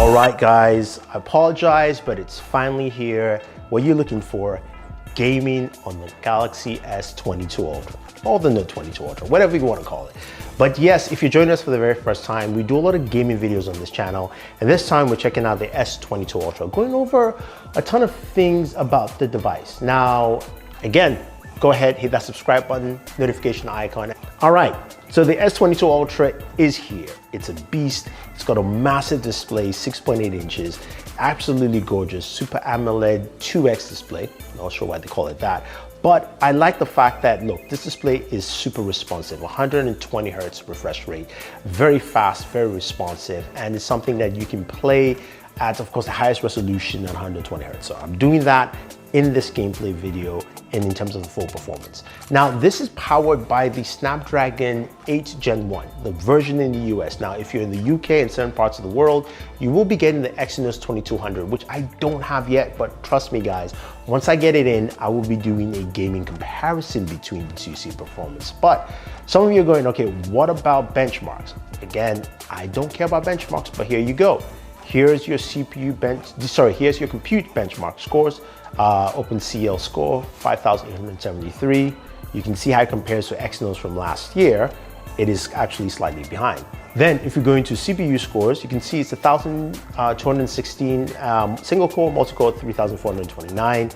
All right, guys, I apologize, but it's finally here. What you're looking for, gaming on the Galaxy S22 Ultra, or the Note 22 Ultra, whatever you want to call it. But yes, if you're joining us for the very first time, we do a lot of gaming videos on this channel. And this time we're checking out the S22 Ultra, going over a ton of things about the device. Now, again, go ahead, hit that subscribe button, notification icon. All right, so the S22 Ultra is here. It's a beast. It's got a massive display, 6.8 inches, absolutely gorgeous, Super AMOLED 2X display. I'm not sure why they call it that. But I like the fact that, look, this display is super responsive, 120 Hertz refresh rate, very fast, very responsive, and it's something that you can play at, of course, the highest resolution at 120 Hertz. So I'm doing that in this gameplay video and in terms of the full performance. Now, this is powered by the Snapdragon 8 Gen 1, the version in the US. Now, if you're in the UK and certain parts of the world, you will be getting the Exynos 2200, which I don't have yet, but trust me, guys, once I get it in, I will be doing a gaming comparison between the two, see performance. But some of you are going, okay, what about benchmarks? Again, I don't care about benchmarks, but here you go. Here's your here's your compute benchmark scores. OpenCL score, 5,873. You can see how it compares to Exynos from last year. It is actually slightly behind. Then if you go into CPU scores, you can see it's 1,216 single core, multi-core 3,429.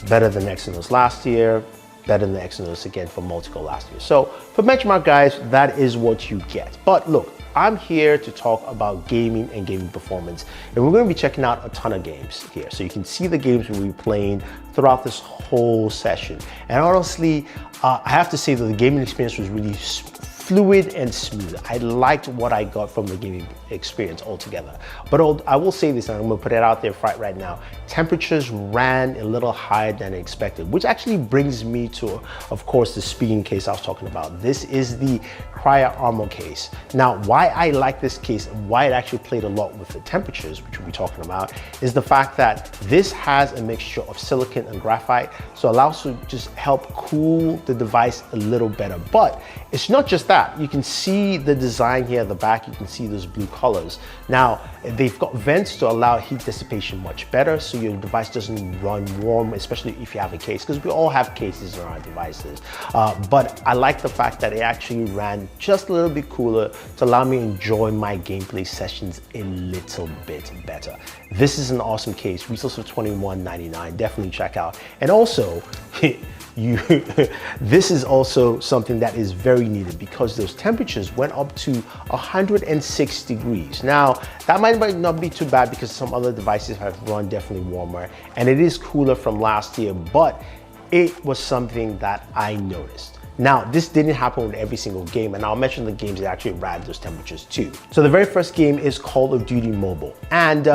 Better than Exynos last year, better than Exynos again for multi-core last year. So for benchmark, guys, that is what you get. But look, I'm here to talk about gaming and gaming performance, and we're going to be checking out a ton of games here. So you can see the games we'll be playing throughout this whole session. And honestly, I have to say that the gaming experience was really fluid and smooth. I liked what I got from the gaming experience altogether. But I will say this, and I'm gonna put it out there right now, temperatures ran a little higher than expected, which actually brings me to, of course, the speaking case I was talking about. This is the Cryo Armor case. Now, why I like this case and why it actually played a lot with the temperatures, which we'll be talking about, is the fact that this has a mixture of silicon and graphite, so it allows to just help cool the device a little better. But it's not just that. You can see the design here at the back. You can see those blue colors. Now, they've got vents to allow heat dissipation much better, so your device doesn't run warm, especially if you have a case, because we all have cases on our devices. But I like the fact that it actually ran just a little bit cooler to allow me to enjoy my gameplay sessions a little bit better. This is an awesome case. Retails for $21.99. Definitely check out. And also, this is also something that is very needed because those temperatures went up to 106 degrees. Now, that might not be too bad because some other devices have run definitely warmer, and it is cooler from last year, but it was something that I noticed. Now, this didn't happen with every single game, and I'll mention the games that actually ran those temperatures too. So the very first game is Call of Duty Mobile, and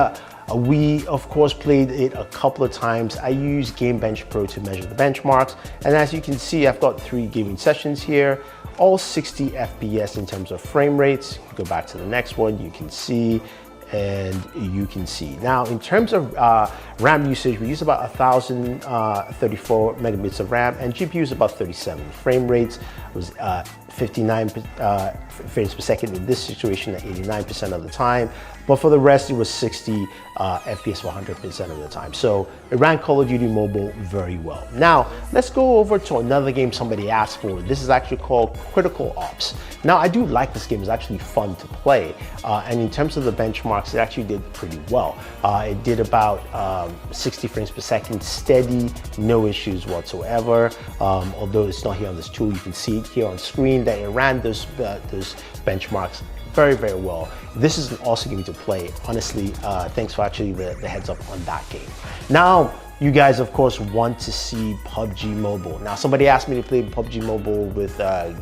we, of course, played it a couple of times. I use Gamebench Pro to measure the benchmarks. And as you can see, I've got 3 gaming sessions here, all 60 FPS in terms of frame rates. Go back to the next one, you can see, and you can see. Now, in terms of RAM usage, we use about 1,034 megabits of RAM, and GPU is about 37. Frame rates was 59 frames per second in this situation at 89% of the time. But for the rest, it was 60 FPS for 100% of the time. So it ran Call of Duty Mobile very well. Now, let's go over to another game somebody asked for. This is actually called Critical Ops. Now, I do like this game. It's actually fun to play. And in terms of the benchmarks, it actually did pretty well. It did about 60 frames per second, steady, no issues whatsoever. Although it's not here on this tool, you can see it here on screen that it ran those benchmarks very, very well. This is an awesome game to play. Honestly, thanks for actually the heads up on that game. Now, you guys, of course, want to see PUBG Mobile. Now, somebody asked me to play PUBG Mobile with a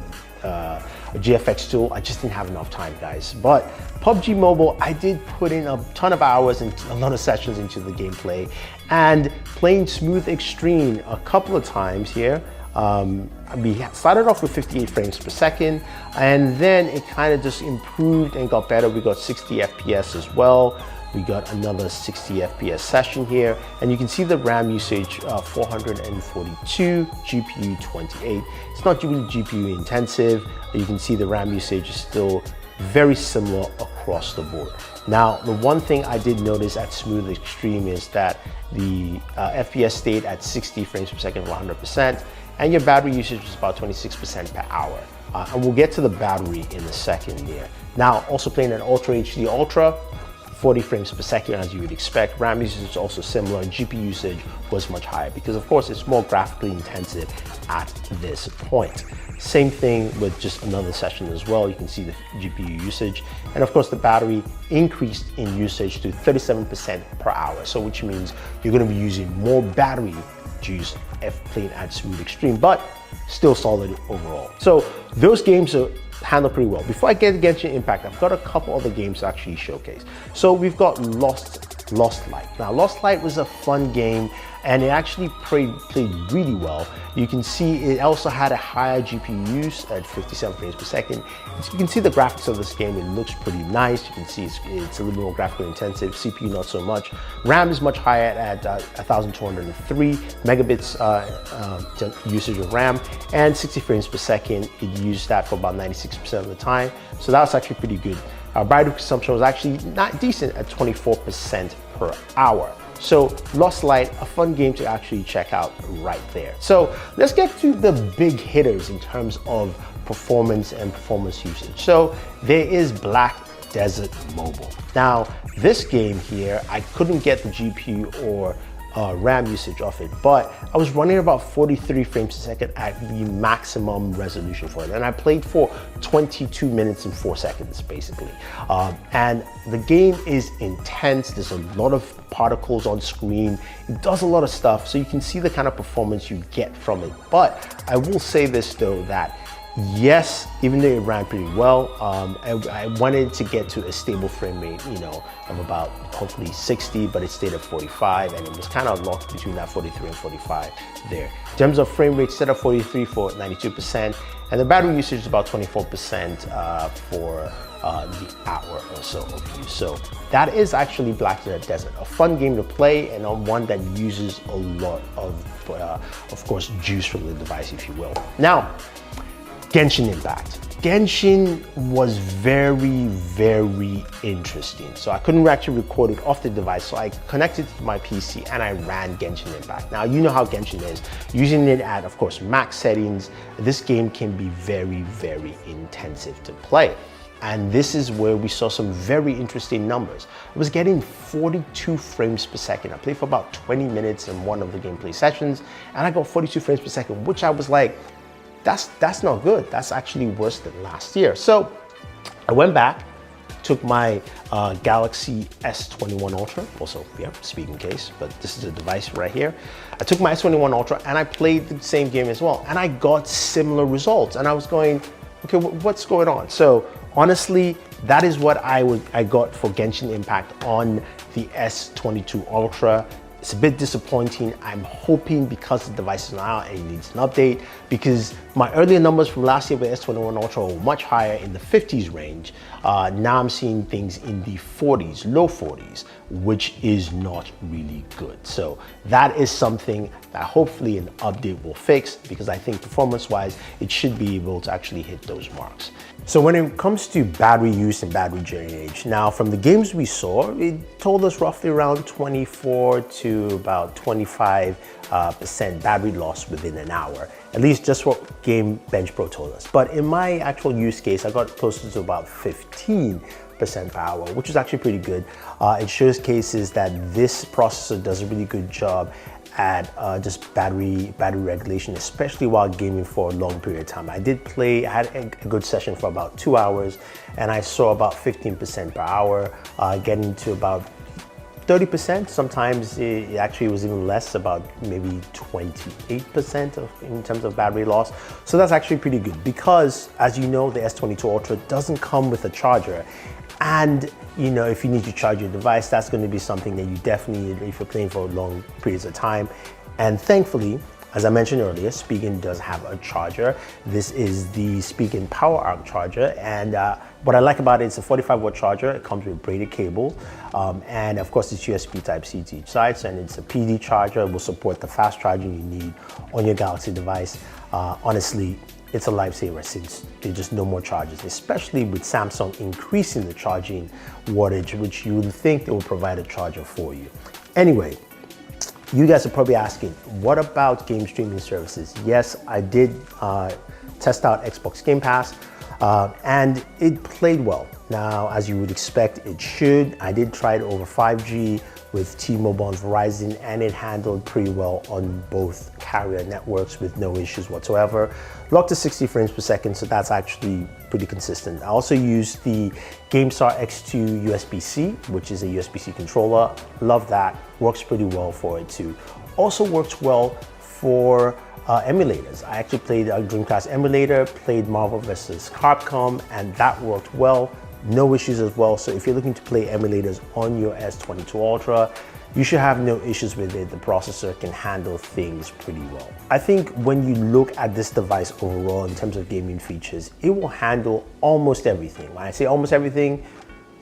GFX tool. I just didn't have enough time, guys. But PUBG Mobile, I did put in a ton of hours and a lot of sessions into the gameplay, and playing Smooth Extreme a couple of times here. We started off with 58 frames per second, and then it kind of just improved and got better. We got 60 FPS as well. We got another 60 FPS session here, and you can see the RAM usage 442, GPU 28. It's not really GPU intensive. You can see the RAM usage is still very similar across the board. Now, the one thing I did notice at Smooth Extreme is that the FPS stayed at 60 frames per second, 100%, and your battery usage was about 26% per hour. And we'll get to the battery in a second here. Now, also playing an Ultra HD Ultra, 40 frames per second as you would expect. RAM usage is also similar, and GPU usage was much higher because of course it's more graphically intensive at this point. Same thing with just another session as well. You can see the GPU usage, and of course the battery increased in usage to 37% per hour. So which means you're going to be using more battery juice if playing at Smooth Extreme, but still solid overall. So those games are handled pretty well. Before I get to Genshin Impact, I've got a couple other games to actually showcase. So we've got Lost Light. Now, Lost Light was a fun game, and it actually played really well. You can see it also had a higher GPU use at 57 frames per second. So you can see the graphics of this game. It looks pretty nice. You can see it's a little more graphically intensive. CPU not so much. RAM is much higher at 1,203 megabits usage of RAM, and 60 frames per second. It used that for about 96% of the time. So that was actually pretty good. Battery consumption was actually not decent at 24% per hour. So Lost Light, a fun game to actually check out right there. So let's get to the big hitters in terms of performance and performance usage. So there is Black Desert Mobile. Now, this game here, I couldn't get the GPU or RAM usage of it, but I was running about 43 frames per second at the maximum resolution for it, and I played for 22 minutes and 4 seconds basically. And the game is intense. There's a lot of particles on screen. It does a lot of stuff, so you can see the kind of performance you get from it. But I will say this though, that yes, even though it ran pretty well, I wanted to get to a stable frame rate, you know, of about hopefully 60, but it stayed at 45, and it was kind of locked between that 43 and 45 there. In terms of frame rate, set at 43 for 92%, and the battery usage is about 24% for the hour or so of use. So that is actually Black Desert, a fun game to play, and one that uses a lot of course, juice from the device, if you will. Now, Genshin Impact. Genshin was very, very interesting. So I couldn't actually record it off the device, so I connected to my PC and I ran Genshin Impact. Now, you know how Genshin is. Using it at, of course, max settings, this game can be very, very intensive to play. And this is where we saw some very interesting numbers. I was getting 42 frames per second. I played for about 20 minutes in one of the gameplay sessions, and I got 42 frames per second, which I was like, that's not good. That's actually worse than last year. So I went back, took my Galaxy S21 Ultra, also, yeah, speaking case, but this is a device right here. I took my S21 Ultra and I played the same game as well, and I got similar results. And I was going, okay, what's going on? So honestly, that is what I got for Genshin Impact on the S22 Ultra. It's a bit disappointing. I'm hoping because the device is now out and it needs an update, because my earlier numbers from last year with S21 Ultra were much higher in the 50s range. Now I'm seeing things in the 40s, low 40s, which is not really good. So that is something that hopefully an update will fix, because I think performance-wise, it should be able to actually hit those marks. So when it comes to battery use and battery drainage, now from the games we saw, it told us roughly around 24 to about 25% battery loss within an hour. At least just what Game Bench Pro told us. But in my actual use case, I got closer to about 15% per hour, which is actually pretty good. It shows cases that this processor does a really good job at just battery regulation, especially while gaming for a long period of time. I had a good session for about 2 hours, and I saw about 15% per hour, getting to about 30%. Sometimes it actually was even less, about maybe 28% in terms of battery loss. So that's actually pretty good, because as you know, the S22 Ultra doesn't come with a charger. And you know, if you need to charge your device, that's going to be something that you definitely need if you're playing for long periods of time. And thankfully, as I mentioned earlier, Spigen does have a charger. This is the Spigen Power Arc charger, and what I like about it, it's a 45-watt charger. It comes with braided cable, and of course it's USB Type-C to each side, and it's a PD charger. It will support the fast charging you need on your Galaxy device. Honestly, it's a lifesaver since there's just no more charges, especially with Samsung increasing the charging wattage, which you would think they will provide a charger for you. Anyway, you guys are probably asking, what about game streaming services? Yes, I did test out Xbox Game Pass and it played well. Now, as you would expect, it should. I did try it over 5G with T-Mobile and Verizon, and it handled pretty well on both carrier networks with no issues whatsoever. Locked to 60 frames per second, so that's actually pretty consistent. I also used the GameStar X2 USB-C, which is a USB-C controller. Love that, works pretty well for it too. Also works well for emulators. I actually played a Dreamcast emulator, played Marvel vs. Capcom, and that worked well. No issues as well. So if you're looking to play emulators on your S22 Ultra, you should have no issues with it. The processor can handle things pretty well. I think when you look at this device overall in terms of gaming features, it will handle almost everything. When I say almost everything,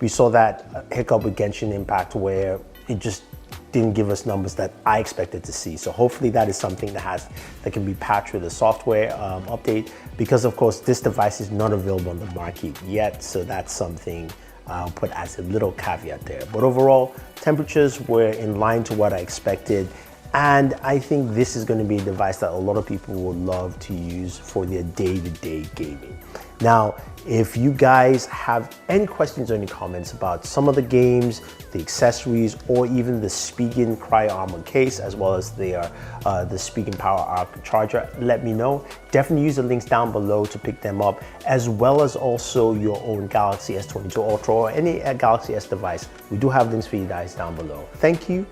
we saw that hiccup with Genshin Impact where it just didn't give us numbers that I expected to see. So hopefully that is something that can be patched with a software update, because of course this device is not available on the market yet. So that's something I'll put as a little caveat there. But overall, temperatures were in line to what I expected. And I think this is going to be a device that a lot of people will love to use for their day-to-day gaming. Now, if you guys have any questions or any comments about some of the games, the accessories, or even the Spigen Cryo Armor case, as well as the Spigen Power Arc charger, let me know. Definitely use the links down below to pick them up, as well as also your own Galaxy S22 Ultra or any Galaxy S device. We do have links for you guys down below. Thank you,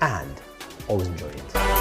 and always enjoy it.